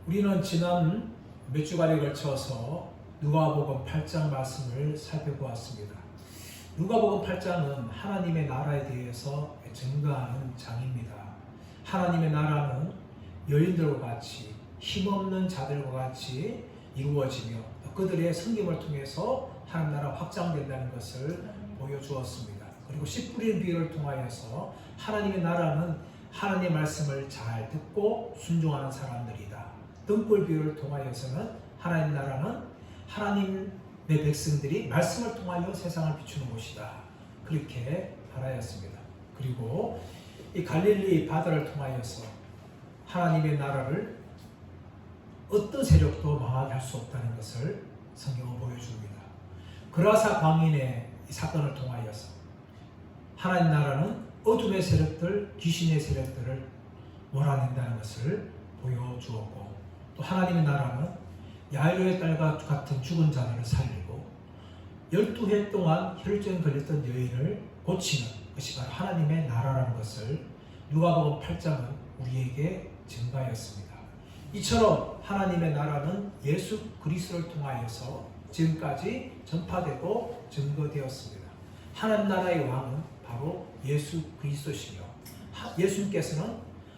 우리는 지난 몇 주간에 걸쳐서 누가복음 8장 말씀을 살펴보았습니다. 누가복음 8장은 하나님의 나라에 대해서 증거하는 장입니다. 하나님의 나라는 여인들과 같이 힘없는 자들과 같이 이루어지며 그들의 섬김을 통해서 하나님 나라 확장된다는 것을 보여주었습니다. 그리고 씨 뿌리는 비유를 통하여서 하나님의 나라는 하나님의 말씀을 잘 듣고 순종하는 사람들이다. 등불 비유를 통하여서는 하나님 나라는 하나님의 백성들이 말씀을 통하여 세상을 비추는 곳이다. 그렇게 말하였습니다. 그리고 이 갈릴리 바다를 통하여서 하나님의 나라를 어떤 세력도 망하게 할 수 없다는 것을 성경은 보여줍니다. 그라사 광인의 이 사건을 통하여서 하나님 나라는 어둠의 세력들, 귀신의 세력들을 몰아낸다는 것을 보여주었고, 또 하나님의 나라는 야이로의 딸과 같은 죽은 자들을 살리고 12해 동안 혈증 걸렸던 여인을 고치는 것이 바로 하나님의 나라라는 것을 누가복음 8장은 우리에게 증가하였습니다. 이처럼 하나님의 나라는 예수 그리스도를 통하여서 지금까지 전파되고 증거되었습니다. 하나님 나라의 왕은 바로 예수 그리스도시며 예수님께서는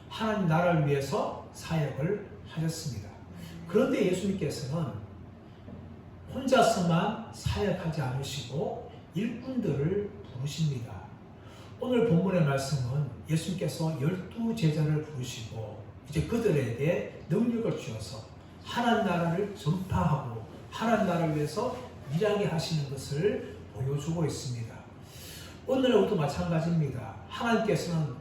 하나님 나라를 위해서 사역을 하셨습니다. 그런데 예수님께서는 혼자서만 사역하지 않으시고 일꾼들을 부르십니다. 오늘 본문의 말씀은 예수님께서 12제자를 부르시고 이제 그들에게 능력을 주어서 하나님 나라를 전파하고 하나님 나라를 위해서 일하게 하시는 것을 보여주고 있습니다. 오늘도 마찬가지입니다. 하나님께서는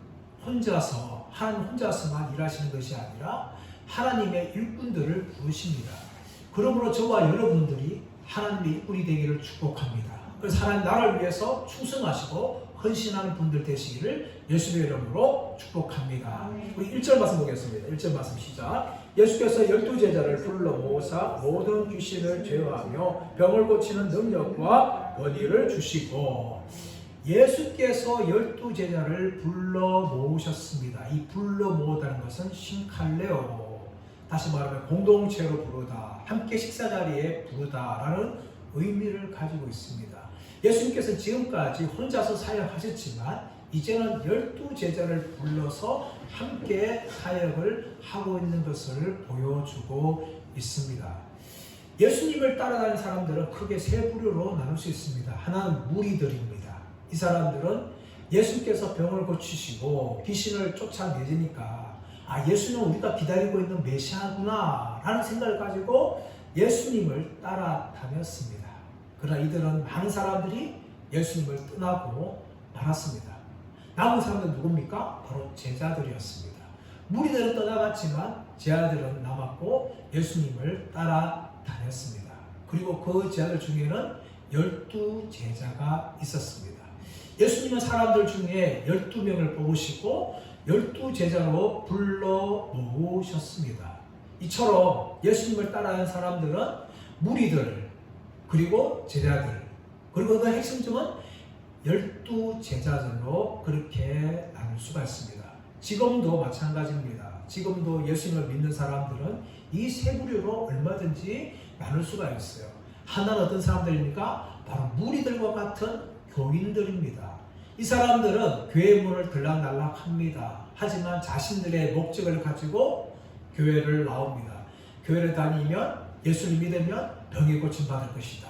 하나님 혼자서만 일하시는 것이 아니라 하나님의 일꾼들을 부르십니다. 그러므로 저와 여러분들이 하나님의 일꾼이 되기를 축복합니다. 그래서 하나님 나라를 위해서 충성하시고 헌신하는 분들 되시기를 예수의 이름으로 축복합니다. 우리 1절 말씀 보겠습니다. 1절 말씀 시작. 예수께서 12제자를 불러 모으사 모든 귀신을 제어하며 병을 고치는 능력과 권위를 주시고, 예수께서 12제자를 불러 모으셨습니다. 이 불러 모으다는 것은 신칼레오, 다시 말하면 공동체로 부르다, 함께 식사자리에 부르다라는 의미를 가지고 있습니다. 예수님께서 지금까지 혼자서 사역하셨지만 이제는 12제자를 불러서 함께 사역을 하고 있는 것을 보여주고 있습니다. 예수님을 따라다니는 사람들은 크게 세 부류로 나눌 수 있습니다. 하나는 무리들입니다. 이 사람들은 예수님께서 병을 고치시고 귀신을 쫓아내니까 예수는 우리가 기다리고 있는 메시아구나 라는 생각을 가지고 예수님을 따라다녔습니다. 그러나 이들은 많은 사람들이 예수님을 떠나고 말았습니다. 남은 사람들은 누굽니까? 바로 제자들이었습니다. 무리들은 떠나갔지만 제자들은 남았고 예수님을 따라다녔습니다. 그리고 그 제자들 중에는 12제자가 있었습니다. 예수님은 사람들 중에 12명을 뽑으시고 12제자로 불러 모으셨습니다. 이처럼 예수님을 따라하는 사람들은 무리들, 그리고 제자들, 그리고 그 핵심점은 12제자들로 그렇게 나눌 수가 있습니다. 지금도 마찬가지입니다. 지금도 예수님을 믿는 사람들은 이 세 부류로 얼마든지 나눌 수가 있어요. 하나는 어떤 사람들입니까? 바로 무리들과 같은 교인들입니다. 이 사람들은 교회 문을 들락날락합니다. 하지만 자신들의 목적을 가지고 교회를 나옵니다. 교회를 다니면 예수를 믿으면 병이 고침받을 것이다.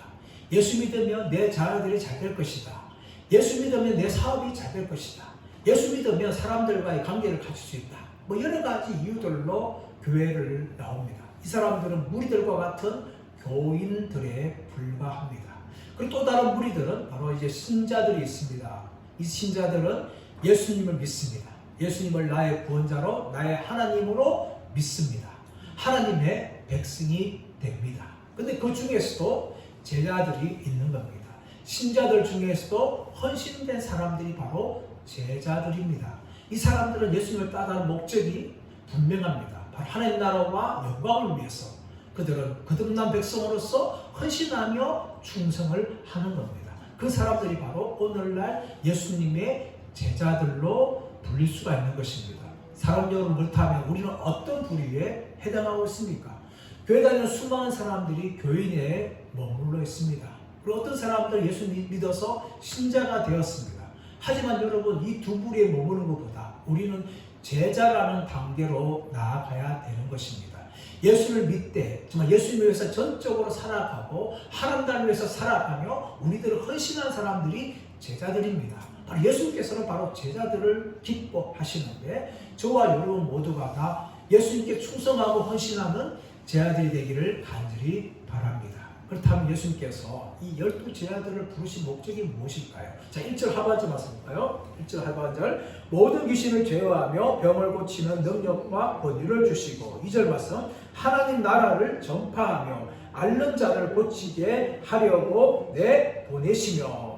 예수 믿으면 내 자녀들이 잘 될 것이다. 예수 믿으면 내 사업이 잘 될 것이다. 예수 믿으면 사람들과의 관계를 가질 수 있다. 여러 가지 이유들로 교회를 나옵니다. 이 사람들은 무리들과 같은 교인들에 불과합니다. 그리고 또 다른 무리들은 바로 이제 신자들이 있습니다. 이 신자들은 예수님을 믿습니다. 예수님을 나의 구원자로, 나의 하나님으로 믿습니다. 하나님의 백성이 됩니다. 근데 그 중에서도 제자들이 있는 겁니다. 신자들 중에서도 헌신된 사람들이 바로 제자들입니다. 이 사람들은 예수님을 따르는 목적이 분명합니다. 바로 하나님 나라와 영광을 위해서 그들은 거듭난 백성으로서 헌신하며 충성을 하는 겁니다. 그 사람들이 바로 오늘날 예수님의 제자들로 불릴 수가 있는 것입니다. 사람 여러분, 그렇다면 우리는 어떤 부류에 해당하고 있습니까? 교회 다니는 수많은 사람들이 교인에 머물러 있습니다. 그리고 어떤 사람들 예수 믿어서 신자가 되었습니다. 하지만 여러분, 이 두 부류에 머무는 것보다 우리는 제자라는 단계로 나아가야 되는 것입니다. 예수를 믿되 정말 예수님을 위해서 전적으로 살아가고 하나님 나라를 위해서 살아가며 우리들을 헌신한 사람들이 제자들입니다. 바로 예수님께서는 바로 제자들을 기뻐하시는데 저와 여러분 모두가 다 예수님께 충성하고 헌신하는 제자들이 되기를 간절히 바랍니다. 그렇다면 예수님께서 이 12 제자들을 부르신 목적이 무엇일까요? 자, 1절 하반절 말씀 볼까요? 1절 하반절, 모든 귀신을 제어하며 병을 고치는 능력과 권위를 주시고, 2절 말씀, 하나님 나라를 전파하며 앓는 자를 고치게 하려고 내보내시며.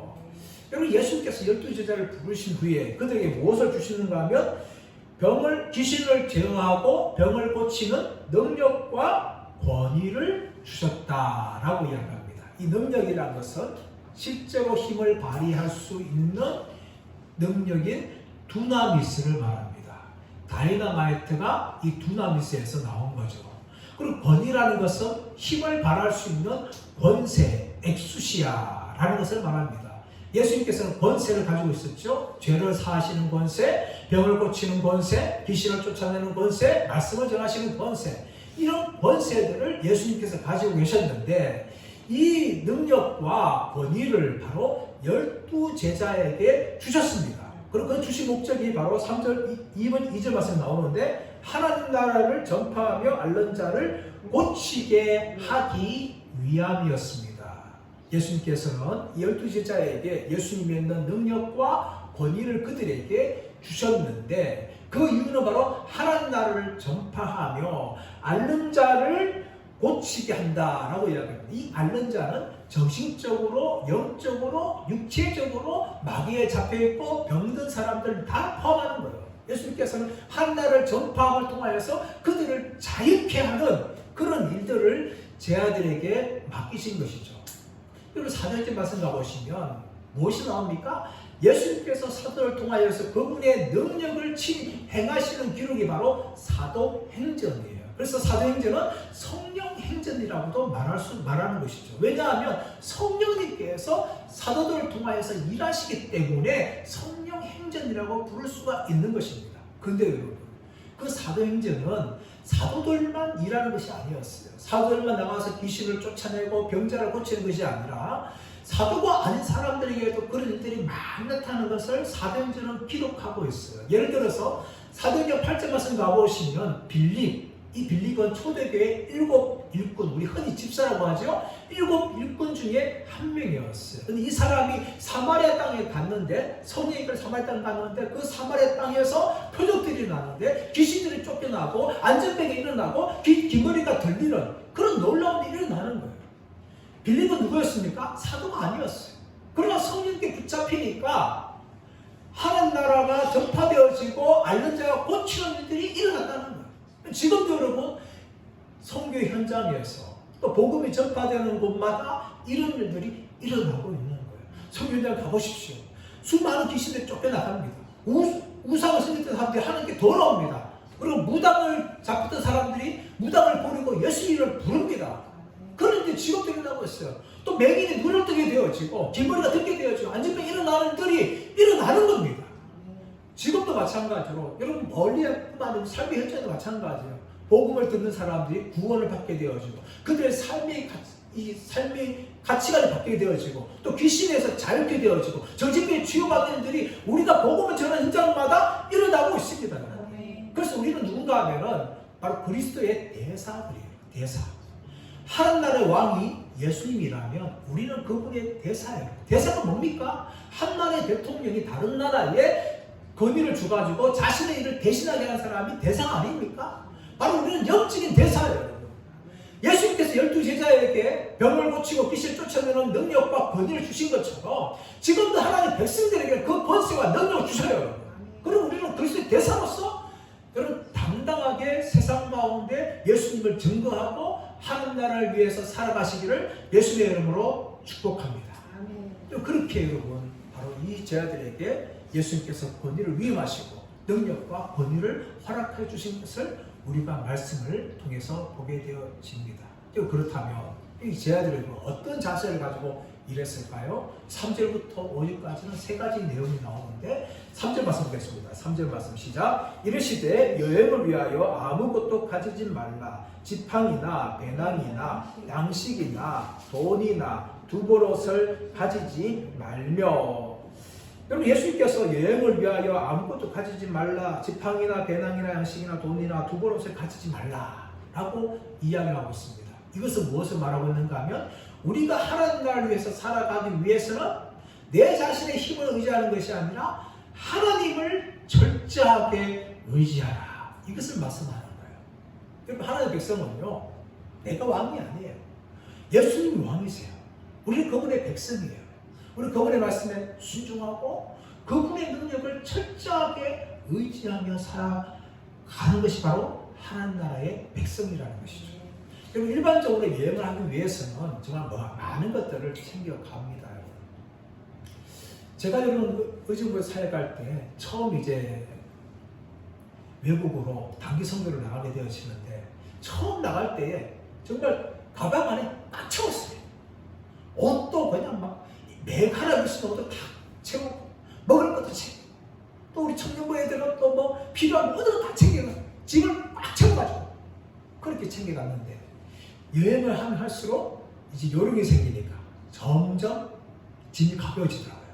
여러분, 예수님께서 12 제자를 부르신 후에 그들에게 무엇을 주시는가 하면 귀신을 제어하고 병을 고치는 능력과 권위를 주셨다라고 이야기합니다. 이 능력이라는 것은 실제로 힘을 발휘할 수 있는 능력인 두나미스를 말합니다. 다이너마이트가 이 두나미스에서 나온 거죠. 그리고 권위라는 것은 힘을 발휘할 수 있는 권세, 엑수시아라는 것을 말합니다. 예수님께서는 권세를 가지고 있었죠. 죄를 사하시는 권세, 병을 고치는 권세, 귀신을 쫓아내는 권세, 말씀을 전하시는 권세, 이런 권세들을 예수님께서 가지고 계셨는데 이 능력과 권위를 바로 12 제자에게 주셨습니다. 그리고 그 주신 목적이 바로 3절, 2절 말씀에 나오는데 하나님 나라를 전파하며 앓는 자를 고치게 하기 위함이었습니다. 예수님께서는 12 제자에게 예수님이 있는 능력과 권위를 그들에게 주셨는데 그 이유는 바로 하나님 나라를 전파하며 앓는 자를 고치게 한다라고 이야기합니다. 이 앓는 자는 정신적으로, 영적으로, 육체적으로 마귀에 잡혀있고 병든 사람들 다 포함하는 거예요. 예수님께서는 하나님 나라를 전파함을 통하여서 그들을 자유케 하는 그런 일들을 제자들에게 맡기신 것이죠. 그리고 사도행전 말씀 가보시면 무엇이 나옵니까? 예수님께서 사도를 통하여서 그분의 능력을 행하시는 기록이 바로 사도행전이에요. 그래서 사도행전은 성령행전이라고도 말하는 것이죠. 왜냐하면 성령님께서 사도들을 통하여서 일하시기 때문에 성령행전이라고 부를 수가 있는 것입니다. 그런데 여러분, 그 사도행전은 사도들만 일하는 것이 아니었어요. 사도들만 나가서 귀신을 쫓아내고 병자를 고치는 것이 아니라 사도가 아닌 사람들에게도 그런 일들이 많이 나타나는 것을 사도행전은 기록하고 있어요. 예를 들어서 사도행전 8장 말씀 가보시면 이 빌립은 초대교회 7 일꾼, 우리 흔히 집사라고 하죠. 7 일꾼 중에 한 명이었어요. 근데 이 사람이 사마리아 땅에 갔는데, 성령님께서 사마리아 땅에 갔는데 그 사마리아 땅에서 표적들이 나는데 귀신들이 쫓겨나고 안전병이 일어나고 기머리가 들리는 그런 놀라운 일이 일어나는 거예요. 빌립은 누구였습니까? 사도가 아니었어요. 그러나 성령님께 붙잡히니까 하나님 나라가 전파되어지고 앓는 자가 고치는 일들이 일어났다는 거예요. 지금도 여러분 선교 현장에서 또 복음이 전파되는 곳마다 이런 일들이 일어나고 있는 거예요. 선교 현장 가보십시오. 수많은 귀신들이 쫓겨나갑니다. 우상을 섬기던 사람들이 하나님께 돌아옵니다. 그리고 무당을 잡던 사람들이 무당을 버리고 예수 이름을 부릅니다. 그런데 지금도 일어나고 있어요. 또 맹인이 눈을 뜨게 되어지고 길머리가 듣게 되어지고 안전병이 일어나는 일들이 일어나는 겁니다. 지금도 마찬가지로 여러분 멀리뿐만 아니라 삶의 현장도 마찬가지예요. 복음을 듣는 사람들이 구원을 받게 되어지고 그들의 삶의 가치관이 바뀌게 되어지고 또 귀신에서 자유케 되어지고 정신병에 치유받는 일들이 우리가 복음을 전하는 현장마다 일어나고 있습니다. 그래서 우리는 누군가 하면은 바로 그리스도의 대사들이에요. 대사. 하나님 나라의 왕이 예수님이라면 우리는 그분의 대사예요. 대사가 뭡니까? 한 나라의 대통령이 다른 나라에 권위를 주가지고 자신의 일을 대신하게 하는 사람이 대사가 아닙니까? 바로 우리는 영적인 대사예요. 예수님께서 12 제자에게 병을 고치고 귀신을 쫓아내는 능력과 권위를 주신 것처럼 지금도 하나님 백성들에게 그 권세와 능력을 주셔요. 그리고 우리는 그리스도의 대사로서 여러분 당당하게 세상 가운데 예수님을 증거하고 하나님 나라를 위해서 살아가시기를 예수님의 이름으로 축복합니다. 그렇게 여러분 바로 이 제자들에게 예수님께서 권위를 위임하시고 능력과 권위를 허락해 주신 것을 우리가 말씀을 통해서 보게 되어집니다. 그렇다면 이 제자들은 어떤 자세를 가지고 일했을까요? 3절부터 5절까지는 세 가지 내용이 나오는데 3절 말씀 보겠습니다. 3절 말씀 시작. 이르시되 여행을 위하여 아무것도 가지지 말라. 지팡이나 배낭이나 양식이나 돈이나 두벌옷을 가지지 말며. 여러분, 예수님께서 여행을 위하여 아무것도 가지지 말라, 지팡이나 배낭이나 양식이나 돈이나 두벌옷을 가지지 말라 라고 이야기를 하고 있습니다. 이것은 무엇을 말하고 있는가 하면 우리가 하나님 나라를 위해서 살아가기 위해서는 내 자신의 힘을 의지하는 것이 아니라 하나님을 철저하게 의지하라, 이것을 말씀하는 거예요. 여러분, 하나님의 백성은요, 내가 왕이 아니에요. 예수님이 왕이세요. 우리는 그분의 백성이에요. 우리 그분의 말씀에 순종하고 그분의 능력을 철저하게 의지하며 살아가는 것이 바로 하나님 나라의 백성이라는 것이죠. 그리고 일반적으로 여행을 하기 위해서는 정말 많은 것들을 챙겨갑니다. 제가 여러분 의정부에 사회 갈 때 처음 이제 외국으로 단기 선교를 나가게 되어지는데, 처음 나갈 때에 정말 가방 안에 꽉 채웠어요. 옷도 그냥 막 매가라 입으신 옷도 다 채우고, 먹을 것도 챙기고, 또 우리 청년부 애들은 또 뭐 필요한 모든 거 다 챙겨가지고 짐을 꽉 채워가지고 그렇게 챙겨갔는데, 여행을 하면 할수록 이제 요령이 생기니까 점점 짐이 가벼워지더라고요.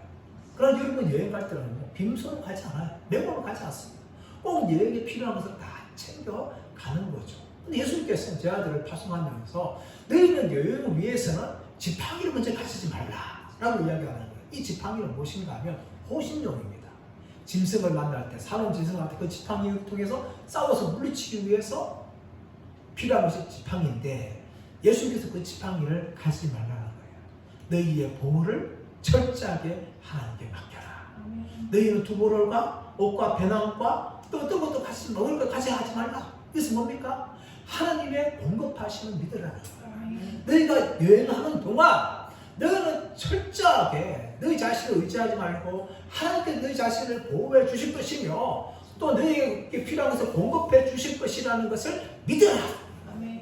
그러나 여러분, 여행 갈 때는 빈손으로 가지 않아요. 맨몸으로 가지 않습니다. 꼭 여행에 필요한 것을 다 챙겨 가는 거죠. 근데 예수님께서는 제 아들을 파송하면서 너희는 여행을 위해서는 지팡이를 먼저 가지지 말라 라고 이야기하는 거예요. 이 지팡이는 무엇인가 하면 호신용입니다. 짐승을 만날 때, 사는 짐승한테 그 지팡이를 통해서 싸워서 물리치기 위해서 필요한 것이 지팡이인데, 예수님께서 그 지팡이를 가지지 말라는 거예요. 너희의 보물을 철저하게 하나님께 맡겨라. 너희는 두보롤과 옷과 배낭과 또 어떤 것도 가지지 말라. 먹을 것 가져가지 말라. 이것은 뭡니까? 하나님의 공급하심을 믿으라는 거예요. 너희가 여행하는 동안 너희는 철저하게 너희 자신을 의지하지 말고 하나님께 너희 자신을 보호해 주실 것이며 또 너희에게 필요한 것을 공급해 주실 것이라는 것을 믿으라.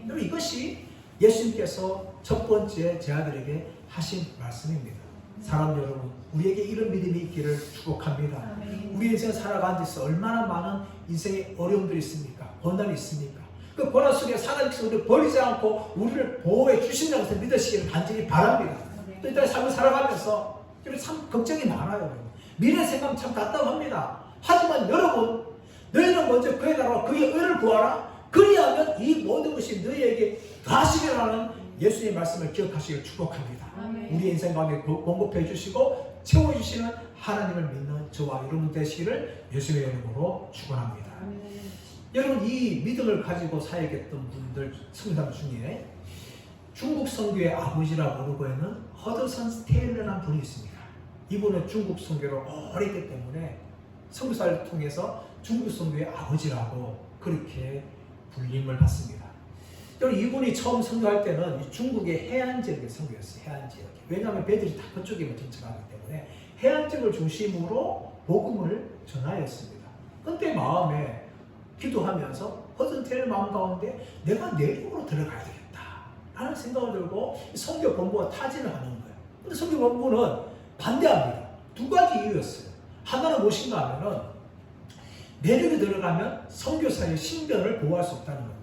여러분, 이것이 예수님께서 첫 번째 제 아들에게 하신 말씀입니다. 사람 여러분, 우리에게 이런 믿음이 있기를 축복합니다. 우리 인생 살아가는 데서 얼마나 많은 인생의 어려움들이 있습니까? 고난이 있습니까? 그 고난 속에 하나님께서 우리를 버리지 않고 우리를 보호해 주신다는 것을 믿으시기를 간절히 바랍니다. 또 이따 삶을 살아가면서 참 걱정이 많아요. 미래 생각하면 참 답답합니다. 하지만 여러분, 너희는 먼저 그의 나라와 그의 의를 구하라. 그리하면 이 모든 것이 너희에게 더하시리라는 예수님의 말씀을 기억하시길 축복합니다. 우리 인생 가운데 공급해 주시고 채워주시는 하나님을 믿는 저와 여러분 되시기를 예수님의 이름으로 축원합니다. 여러분, 이 믿음을 가지고 살아야겠던 분들, 성도들 중에 중국 선교의 아버지라고 부르고 있는 허드슨 스테일러라는 분이 있습니다. 이분은 중국 선교를 오래 했기 때문에 선교사를 통해서 중국 선교의 아버지라고 그렇게 불림을 받습니다. 여러분, 이분이 처음 선교할 때는 중국의 해안 지역에 선교했어요. 해안 지역. 왜냐하면 배들이 다 그쪽에만 정착하기 때문에 해안 지역을 중심으로 복음을 전하였습니다. 그때 마음에 기도하면서 허슨 테일 마음 가운데 내가 내륙으로 들어가야 되겠다 라는 생각을 들고 선교 본부가 타진을 하는 거예요. 근데 선교 본부는 반대합니다. 두 가지 이유였어요. 하나는 무엇인가 하면은 내륙에 들어가면 선교사의 신변을 보호할 수 없다는 겁니다.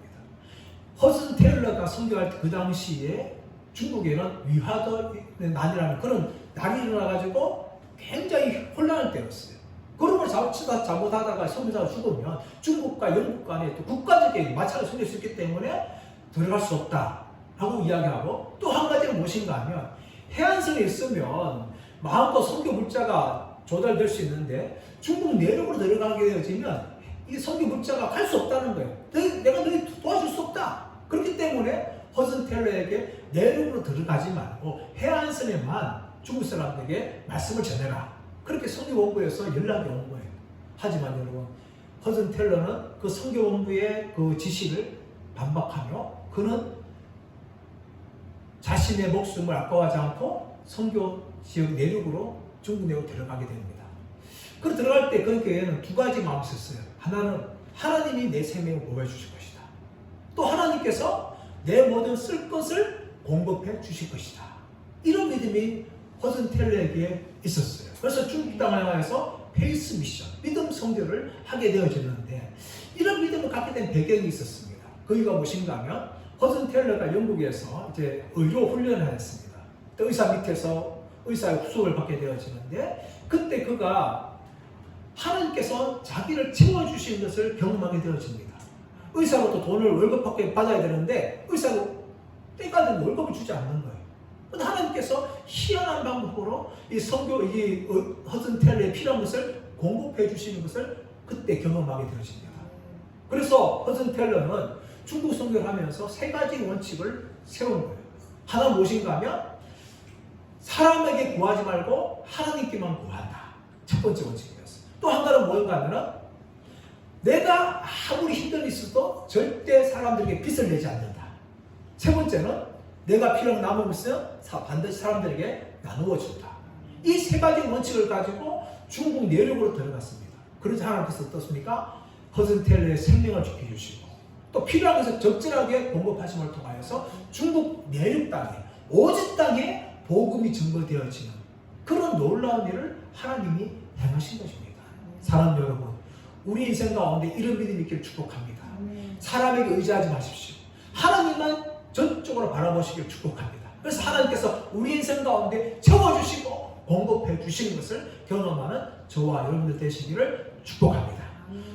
허슨 테일러가 선교할 때 그 당시에 중국에는 위화더난이라는 그런 난이 일어나가지고 굉장히 혼란을 때였어요. 그러면 잘못하다가 선교사가 죽으면 중국과 영국 간에 또 국가적인 마찰을 생길 수 있기 때문에 들어갈 수 없다라고 이야기하고, 또 한 가지는 무엇인가 하면 해안선에 있으면 마음껏 선교 물자가 조달될 수 있는데 중국 내륙으로 들어가게 되어지면 이 선교 물자가 갈 수 없다는 거예요. 내가 너희 도와줄 수 없다. 그렇기 때문에 허슨 텔러에게 내륙으로 들어가지 말고 해안선에만 중국 사람들에게 말씀을 전해라. 그렇게 선교본부에서 연락이 온 거예요. 하지만 여러분, 허슨 텔러는 그 선교본부의 그 지시를 반박하며 그는 자신의 목숨을 아까워하지 않고 선교 지역 내륙으로 중국 내로 들어가게 됩니다. 그리고 들어갈 때 그 교회는 두 가지 마음이 있었어요. 하나는 하나님이 내 생명을 보호해 주실 것이다. 또 하나님께서 내 모든 쓸 것을 공급해 주실 것이다. 이런 믿음이 허슨 텔러에게 있었어요. 그래서 중국 땅을 향해서 페이스 미션, 믿음 선교를 하게 되어졌는데 이런 믿음을 갖게 된 배경이 있었습니다. 그이가 무엇인가 하면 허슨 텔러가 영국에서 이제 의료 훈련을 했습니다. 의사 밑에서 의사의 후속을 받게 되어지는데 그때 그가 하나님께서 자기를 채워주신 것을 경험하게 되어집니다. 의사로부터 돈을 월급 받아야 되는데 의사가 때가 되면 월급을 주지 않는 거예요. 근데 하나님께서 희한한 방법으로 이 선교, 이 허슨 텔러에 필요한 것을 공급해 주시는 것을 그때 경험하게 되어집니다. 그래서 허슨 텔러는 중국 선교를 하면서 세 가지 원칙을 세운 거예요. 하나 무엇인가 하면 사람에게 구하지 말고 하나님께만 구한다. 첫 번째 원칙이었어요. 또 한 가지는 뭔가 하면 내가 아무리 힘든 일이 있어도 절대 사람들에게 빚을 내지 않는다. 세 번째는 내가 필요한 남은 것은 반드시 사람들에게 나누어 준다. 이 세 가지 원칙을 가지고 중국 내륙으로 들어갔습니다. 그래서 하나님께서 어떻습니까? 허슨 텔러의 생명을 지켜주시고 또 필요한 것을 적절하게 공급하심을 통하여서 중국 내륙 땅에 오지 땅에 복음이 증거되어지는 그런 놀라운 일을 하나님이 행하신 것입니다. 사랑하는 여러분, 우리 인생 가운데 이런 믿음이 있기를 축복합니다. 사람에게 의지하지 마십시오. 하나님만 전적으로 바라보시길 축복합니다. 그래서 하나님께서 우리 인생 가운데 채워주시고 공급해 주시는 것을 경험하는 저와 여러분들 되시기를 축복합니다.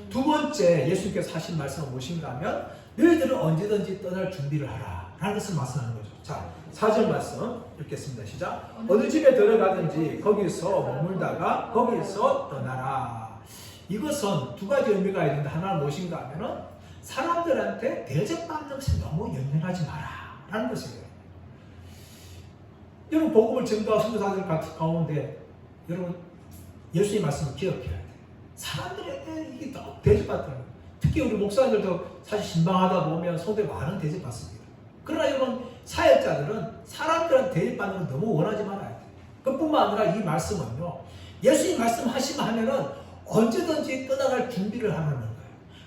두 번째 예수님께서 하신 말씀은 무엇인가 하면 너희들은 언제든지 떠날 준비를 하라 라는 것을 말씀하는 거죠. 자, 4절 말씀 읽겠습니다. 시작. 어느 집에 들어가든지 거기서 머물다가 거기서 떠나라. 이것은 두 가지 의미가 있는데 하나는 무엇인가 하면 사람들한테 대접받는 것에 너무 연연하지 마라 라는 것이에요. 여러분 복음을 전가하고 선교사들 가운데 여러분 예수님 말씀을 기억해야 돼요. 사람들에게 이게 너무 대접받는 거예요. 특히 우리 목사님들도 사실 신방하다 보면 성도에 많은 대접받습니다. 그러나 여러분 사역자들은 사람들한테 대접받는 걸 너무 원하지 말아야 돼요. 그뿐만 아니라 이 말씀은요. 예수님 말씀하시면 하면은 언제든지 떠나갈 준비를 하라는 거예요.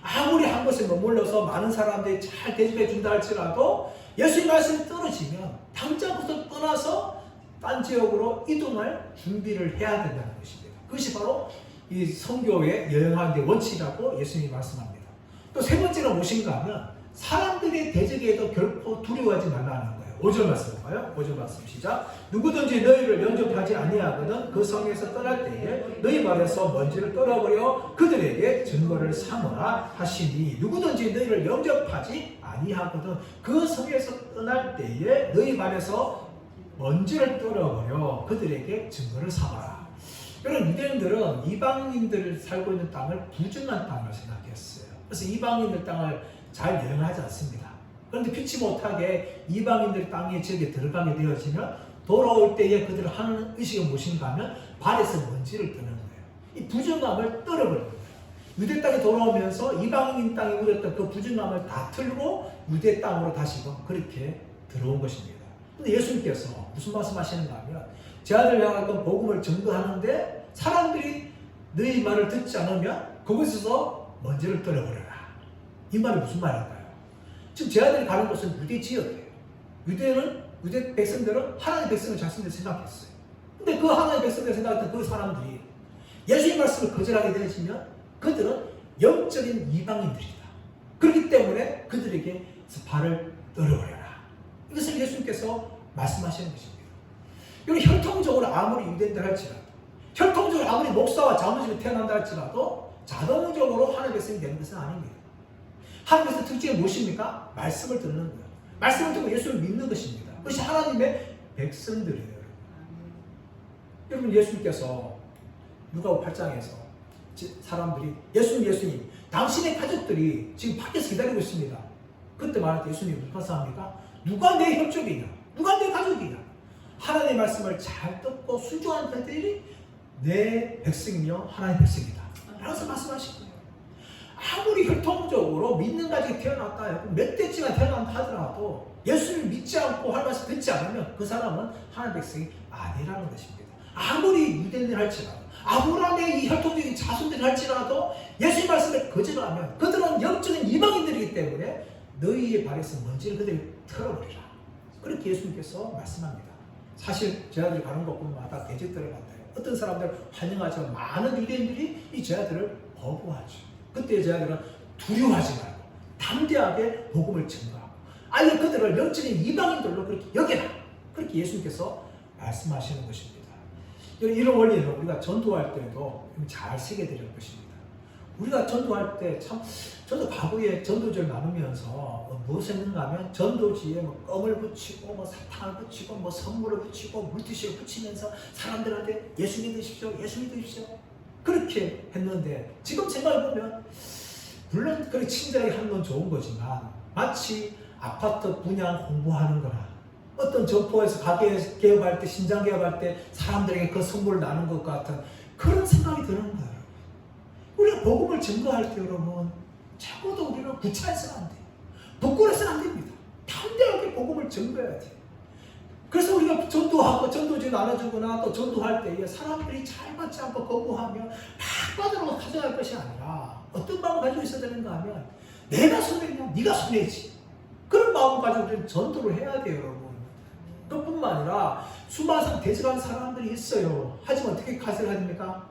아무리 한 곳에 머물러서 많은 사람들이 잘 대접해 준다 할지라도 예수님 말씀이 떨어지면 당장부터 떠나서 딴 지역으로 이동할 준비를 해야 된다는 것입니다. 그것이 바로 이 선교의 여행하는 데 원칙이라고 예수님이 말씀합니다. 또 세 번째는 무엇인가 하면 사람들의 대적에도 결코 두려워하지 말라는 거예요. 5절 말씀 볼까요? 5절 말씀 시작. 누구든지 너희를 영접하지 아니하거든 그 성에서 떠날 때에 너희 말에서 먼지를 떨어버려 그들에게 증거를 삼으라 하시니 누구든지 너희를 영접하지 아니하거든 그 성에서 떠날 때에 너희 말에서 먼지를 떨어버려 그들에게 증거를 삼아라. 여러분 유대인들은 이방인들 살고 있는 땅을 부정한 땅으로 생각했어요. 그래서 이방인들 땅을 잘 여행하지 않습니다. 그런데 피치 못하게 이방인들 땅에 지역에 들어가게 되어지면 돌아올 때에 그들을 하는 의식은 무엇인가 하면 발에서 먼지를 뜨는 거예요. 이 부정함을 떨어버리는 거예요. 유대 땅에 돌아오면서 이방인 땅에 묻었던 그 부정함을 다 틀고 유대 땅으로 다시금 그렇게 들어온 것입니다. 근데 예수님께서 무슨 말씀하시는가 하면 제 아들 향할 건 복음을 전도하는데 사람들이 너희 말을 듣지 않으면 그곳에서 먼지를 떨어버려라. 이 말이 무슨 말일까요? 지금 제 아들이 가는 곳은 유대 지역이에요. 유대 백성들은 하나님의 백성을 자신들 생각했어요. 근데 그 하나님의 백성들 생각했던 그 사람들이 예수님 말씀을 거절하게 되어지면 그들은 영적인 이방인들이다. 그렇기 때문에 그들에게 발을 떨어버려라. 이것을 예수님께서 말씀하시는 것입니다. 여러분 혈통적으로 아무리 유대인들 할지라도 혈통적으로 아무리 목사와 자문집에 태어난다 할지라도 자동적으로 하나님의 백성이 되는 것은 아닙니다. 하나님께서 특징이 무엇입니까? 말씀을 듣는 거예요. 말씀을 듣고 예수를 믿는 것입니다. 그것이 하나님의 백성들이에요. 여러분 예수님께서 누가복음 8장에서 사람들이 예수님 당신의 가족들이 지금 밖에서 기다리고 있습니다. 그때 말할 때 예수님이 무슨 말씀합니까? 누가 내 혈족이냐? 누가 내 가족이냐? 하나님의 말씀을 잘 듣고 순종하는 자들이 내 백성이며 하나님의 백성이다. 라고 말씀하신 거예요. 아무리 혈통적으로 믿는 가족이 태어났다 몇 대째가 태어난다 하더라도 예수를 믿지 않고 하나님 말씀 듣지 않으면 그 사람은 하나님의 백성이 아니라는 것입니다. 아무리 유대인을 할지라도 아브라함의 이 혈통적인 자손들이 할지라도 예수의 말씀을 거절하면 그들은 영적인 이방인들이기 때문에 너희의 발에서 먼지를 그들이 털어버리라. 그렇게 예수님께서 말씀합니다. 사실 제자들이 가는 곳마다 대적들을 받아요. 어떤 사람들 환영하지만 많은 유대인들이 이 제자들을 거부하죠. 그때 제자들은 두려워하지 말고 담대하게 복음을 증거하고 아예 그들을 영적인 이방인들로 그렇게 여겨라. 그렇게 예수님께서 말씀하시는 것입니다. 이런 원리는 우리가 전도할 때도 잘 새겨드릴 것입니다. 우리가 전도할 때 참, 저도 과거에 전도지를 나누면서 무엇을 했는가 하면 전도지에 껌을 붙이고 사탕을 붙이고 선물을 붙이고 물티슈를 붙이면서 사람들한테 예수 믿으십시오, 예수 믿으십시오. 그렇게 했는데 지금 생각해보면 물론 그렇게 친절하게 하는 건 좋은 거지만 마치 아파트 분양 홍보하는 거나 어떤 점포에서 가게 개업할 때, 신장 개업할 때 사람들에게 그 선물을 나눈 것 같은 그런 생각이 드는 거예요. 우리가 복음을 증거할 때 여러분 적어도 우리는 구차해서는 안 돼요. 부끄러워서는 안 됩니다. 담대하게 복음을 증거해야 돼요. 그래서 우리가 전도하고 전도지 나눠주거나 또 전도할 때에 사람들이 잘 받지 않고 거부하면 막 받으라고 가져갈 것이 아니라 어떤 마음을 가지고 있어야 되는가 하면 내가 손해냐 네가 손해지. 그런 마음을 가지고 우리는 전도를 해야 돼요 여러분. 그뿐만 아니라 수많은 대적한 사람들이 있어요. 하지만 어떻게 가설해야 됩니까?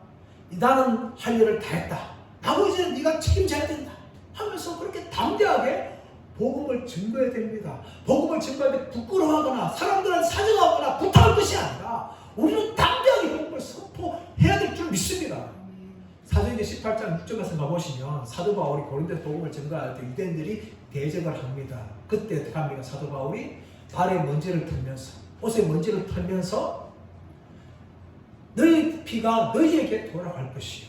나는 할 일을 다 했다. 나머지는 네가 책임져야 된다. 하면서 그렇게 담대하게 복음을 증거해야 됩니다. 복음을 증거할 때 부끄러워하거나 사람들한테 사정하거나 부탁할 것이 아니라 우리는 담대하게 복음을 선포해야 될 줄 믿습니다. 사도행전 18장 6절에서 가보시면 사도 바울이 고린도에서 복음을 증거할 때 유대인들이 대적을 합니다. 그때 어떻게 합니까? 사도 바울이 발에 먼지를 털면서 옷에 먼지를 털면서 너희 피가 너희에게 돌아갈 것이요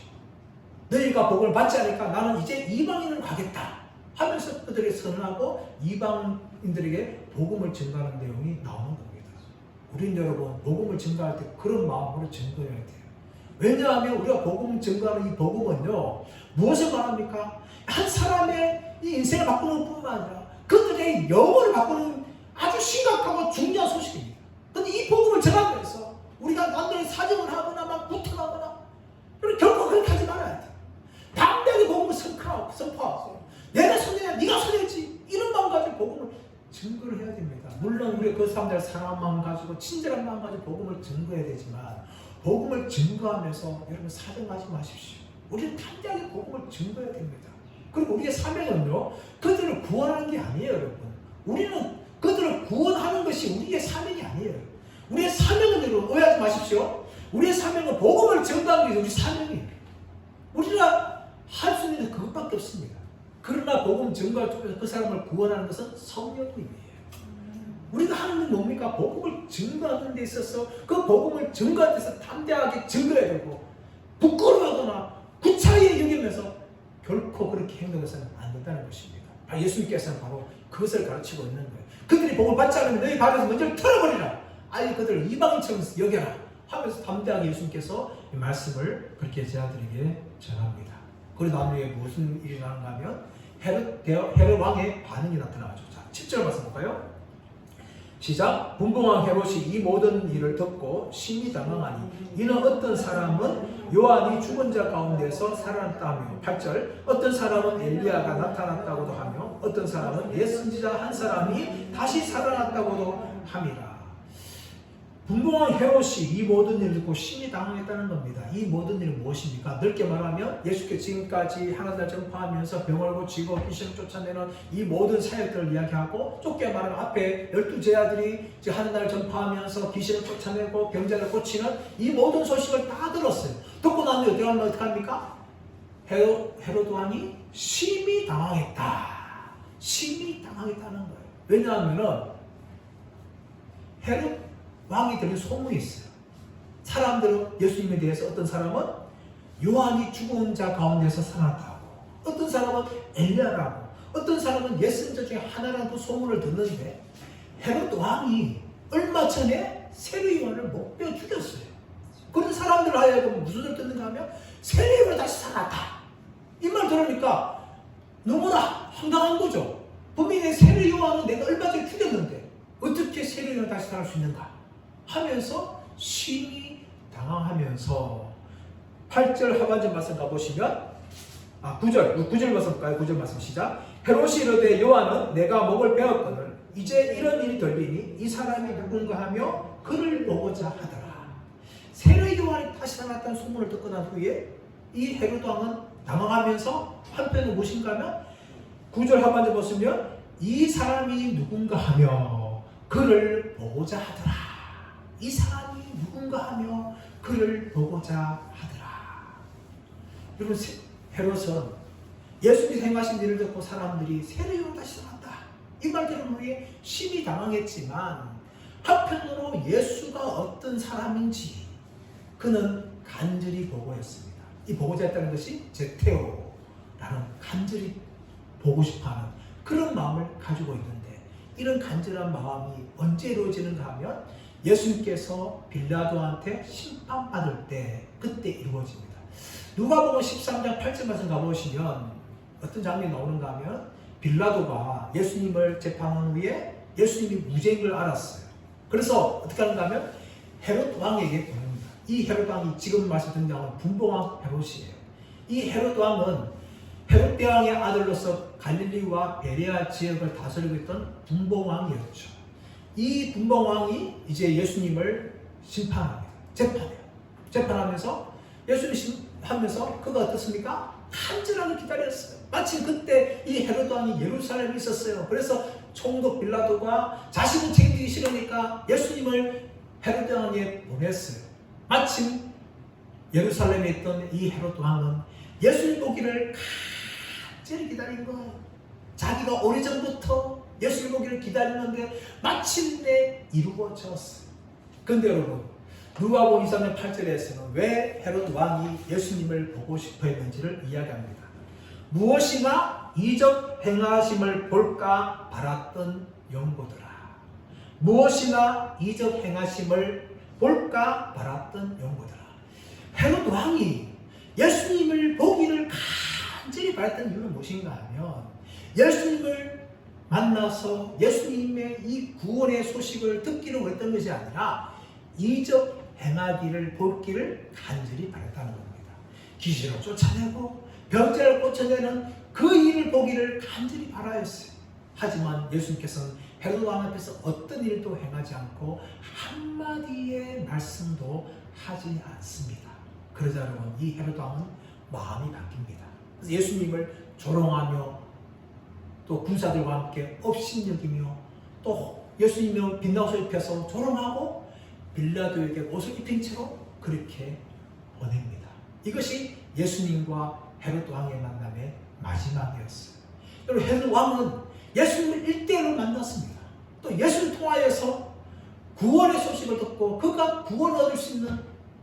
너희가 복음을 받지 않으니까 나는 이제 이방인으로 가겠다 하면서 그들에게 선언하고 이방인들에게 복음을 증거하는 내용이 나오는 겁니다. 우린 여러분 복음을 증거할 때 그런 마음으로 증거해야 돼요. 왜냐하면 우리가 복음 증거하는 이 복음은요 무엇을 말합니까? 한 사람의 이 인생을 바꾸는 뿐만 아니라 그들의 영혼을 바꾸는 아주 심각하고 중요한 소식입니다. 그런데 이 복음을 전하면서 우리가 남들이 사정을 하거나 막 부탁하거나 결코 그렇게 하지 말아야 돼. 담대하게 복음을 선포하고 내가 손해야 네가 손해지 이런 마음 가지고 복음을 증거를 해야 됩니다. 물론 우리가 그 사람들을 사랑한 마음 가지고 친절한 마음 가지고 복음을 증거해야 되지만 복음을 증거하면서 여러분 사정하지 마십시오. 우리는 담대하게 복음을 증거해야 됩니다. 그리고 우리의 사명은요 그들을 구원하는 게 아니에요 여러분. 우리는 그들을 구원하는 것이 우리의 사명이 아니에요. 우리의 사명은 여러분 오해하지 마십시오. 우리의 사명은 복음을 증거하는 게 우리 사명이에요. 우리가 할 수 있는 그것밖에 없습니다. 그러나 복음 증거를 통해서 그 사람을 구원하는 것은 성령님이에요. 우리가 하는 건 뭡니까? 복음을 증거하는 데 있어서 그 복음을 증거하는 데서 담대하게 증거해야 되고 부끄러워하거나 구차하게 여기면서 결코 그렇게 행동해서는 안 된다는 것입니다. 예수님께서는 바로 그것을 가르치고 있는 거예요. 그들이 복음을 받지 않으면 너희 발에서 먼저 털어버리라. 아예 그들을 이방인처럼 여겨라 하면서 담대하게 예수님께서 이 말씀을 그렇게 제자들에게 전합니다. 그리고 나중에 무슨 일이 나는가 하면 헤롯 왕의 반응이 나타나죠. 자, 10절 말씀 볼까요? 시작. 분봉왕 헤롯이 이 모든 일을 듣고 심히 당황하니 이는 어떤 사람은 요한이 죽은 자 가운데서 살아났다 하며 8절 어떤 사람은 엘리야가 나타났다고도 하며 어떤 사람은 옛 선지자 한 사람이 다시 살아났다고도 함이라. 분봉왕 헤롯이 이 모든 일을 듣고 심히 당황했다는 겁니다. 이 모든 일은 무엇입니까? 넓게 말하면 예수께서 지금까지 하나님을 전파하면서 병을 고치고 귀신을 쫓아내는 이 모든 사역들을 이야기하고 좁게 말하면 앞에 12제자들이 하나님을 전파하면서 귀신을 쫓아내고 병자를 고치는 이 모든 소식을 다 들었어요. 듣고 나면 어떻게 합니까? 헤롯 왕이 심히 당황했다. 심히 당황했다는 거예요. 왜냐하면 헤롯 왕이 들은 소문이 있어요. 사람들은 예수님에 대해서 어떤 사람은 요한이 죽은 자 가운데서 살아났다고, 어떤 사람은 엘리야라고, 어떤 사람은 옛 선지자 중에 하나라는 그 소문을 듣는데 헤롯 왕이 얼마 전에 세례 요한을 목베어 죽였어요. 그런 사람들 하여금 무슨 소리를 듣는가 하면 세례 요한이 다시 살았다. 이 말 들으니까 너무나 황당한 거죠. 분명히 세례 요한은 내가 얼마 전에 죽였는데 어떻게 세례 요한이 다시 살아날 수 있는가 하면서 심히 당황하면서 8절 하반절 말씀 가보시면 9절 말씀 볼까요? 9절 말씀 시작. 헤롯이 이르되 요한은 내가 목을 베었거늘 이제 이런 일이 들리니 이 사람이 누군가 하며 그를 보고자 하더라. 세례 요한이 다시 나타났다는 소문을 듣고 난 후에 이 헤롯 왕은 당황하면서 한편은 무엇인가 하면 9절 하반절 보시면 이 사람이 누군가 하며 그를 보고자 하더라. 이 사람이 누군가 하며 그를 보고자 하더라. 여러분, 헤롯은 예수님이 행하신 일을 듣고 사람들이 세례 요한 다시 나왔다 이 말 들은 후에 심히 당황했지만 한편으로 예수가 어떤 사람인지 그는 간절히 보고했습니다. 이 보고자 했다는 것이 제테오라는 간절히 보고 싶어하는 그런 마음을 가지고 있는데, 이런 간절한 마음이 언제 이루어지는가 하면 예수님께서 빌라도한테 심판받을 때 그때 이루어집니다. 누가복음 13장 8절 말씀 가보시면 어떤 장면이 나오는가 하면 빌라도가 예수님을 재판한 후에 예수님이 무죄인 걸 알았어요. 그래서 어떻게 하는가 하면 헤롯 왕에게 보냅니다. 이 헤롯 왕이 지금 말씀 등장하는 분봉왕 헤롯이에요. 이 헤롯 왕은 헤롯 대왕의 아들로서 갈릴리와 베레아 지역을 다스리고 있던 분봉왕이었죠. 이 분봉왕이 이제 예수님을 심판합니다. 재판하면서 예수님을 심판하면서 그가 어떻습니까? 간절하게 기다렸어요. 마침 그때 이 헤롯 왕이 예루살렘에 있었어요. 그래서 총독 빌라도가 자신을 책임지기 싫으니까 예수님을 헤롯 왕에 보냈어요. 마침 예루살렘에 있던 이 헤롯 왕은 예수님 보기를 간절히 기다린 거예요. 자기가 오래전부터 예수님 보기를 기다리는데 마침내 이루어졌어요. 그런데 여러분, 누가복음 23장 8절에서는 왜 헤롯 왕이 예수님을 보고 싶어 했는지를 이야기합니다. 무엇이나 이적 행하심을 볼까 바랐던 영고들아. 무엇이나 이적 행하심을 볼까 바랐던 영고들아. 헤롯 왕이 예수님을 보기를 간절히 바랐던 이유는 무엇인가 하면 예수님을 만나서 예수님의 이 구원의 소식을 듣기를 원했던 것이 아니라 이적 행하기를 볼기를 간절히 바랐다는 겁니다. 귀신을 쫓아내고 병자를 고쳐내는 그 일을 보기를 간절히 바라였어요. 하지만 예수님께서는 헤롯 왕 앞에서 어떤 일도 행하지 않고 한마디의 말씀도 하지 않습니다. 그러자 여러분, 이 헤롯 왕은 마음이 바뀝니다. 그래서 예수님을 조롱하며 또 군사들과 함께 업신여기며 또 예수님을 빛나서 입혀서 조롱하고 빌라도에게 옷을 입힌 채로 그렇게 보냅니다. 이것이 예수님과 헤롯 왕의 만남의 마지막이었어요. 여러분, 헤롯 왕은 예수님을 1대1로 만났습니다. 또 예수를 통하여서 구원의 소식을 듣고 그가 구원을 얻을 수 있는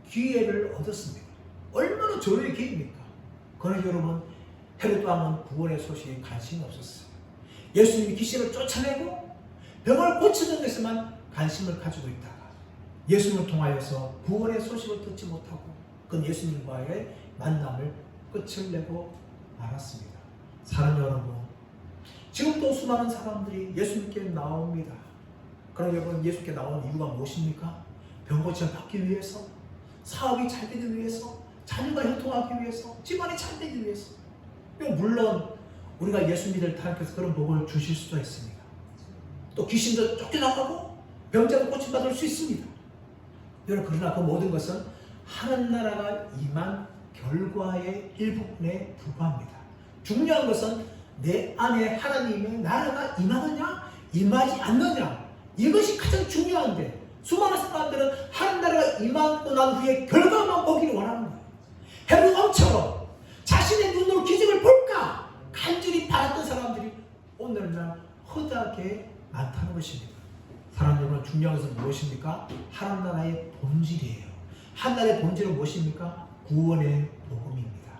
기회를 얻었습니다. 얼마나 좋은 기회입니까? 그러나 여러분, 헤롯 왕은 구원의 소식에 관심이 없었어요. 예수님이 귀신을 쫓아내고 병을 고치는 것에만 관심을 가지고 있다가 예수님을 통하여서 구원의 소식을 듣지 못하고 그건 예수님과의 만남을 끝을 내고 말았습니다. 사랑하는 여러분, 지금도 수많은 사람들이 예수님께 나옵니다. 그럼 여러분, 예수님께 나오는 이유가 무엇입니까? 병 고침을 받기 위해서, 사업이 잘 되기 위해서, 자녀가 형통하기 위해서, 집안이 잘 되기 위해서. 물론 우리가 예수 믿을 타협해서 그런 복을 주실 수도 있습니다. 또 귀신도 쫓겨나가고 병자도 고침받을 수 있습니다. 여러분, 그러나 그 모든 것은 하나님 나라가 임한 결과의 일부분에 불과합니다. 중요한 것은 내 안에 하나님의 나라가 임하느냐 임하지 않느냐, 이것이 가장 중요한데 수많은 사람들은 하나님 나라가 임하고 난 후에 결과만 보기를 원하는 거예요. 헤롯 왕처럼 자신의 눈으로 기적을 볼까 간절히 바랐던 사람들이 오늘날 허다하게 많다는 것입니다. 사랑하는 여러분, 중요한 것은 무엇입니까? 하나님 나라의 본질이에요. 하나님의 본질은 무엇입니까? 구원의 복음입니다.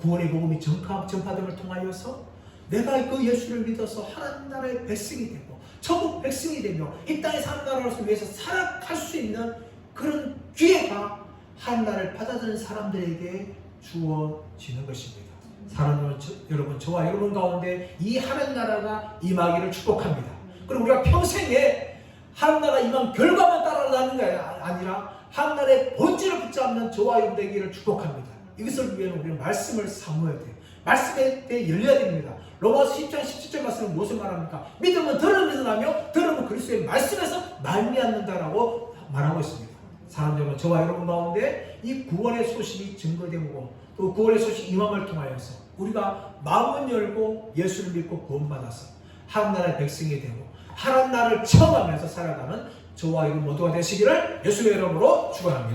구원의 복음이 전파됨을 통하여서 내가 그 예수를 믿어서 하나님 나라의 백성이 되고 천국 백성이 되며 이 땅의 하나님 나라를 위해서 살아갈 수 있는 그런 기회가 하나님 나라를 받아들이는 사람들에게 주어지는 것입니다. 사랑하는 여러분, 저와 여러분 가운데 이 하나님 나라가 임하기를 축복합니다. 그리고 우리가 평생에 하나님 나라 임한 결과만 따라가는 게 아니라 하나님 나라의 본질을 붙잡는 저와 여러분 되기를 축복합니다. 이것을 위해서 우리는 말씀을 사모해야 돼요. 말씀에 대해 열려야 됩니다. 로마서 10장 17절 말씀은 무엇을 말합니까? 믿음은 들음에서 나며 들음은 그리스도의 말씀에서 말미암는다라고 말하고 있습니다. 사랑하는 저와 여러분 가운데 이 구원의 소식이 증거되고 또 구원의 소식 임함을 통하여서 우리가 마음을 열고 예수를 믿고 구원받아서 하나님 나라의 백성이 되고 하나님 나라를 체험하면서 살아가는 저와 여러분 모두가 되시기를 예수의 이름으로 축원합니다.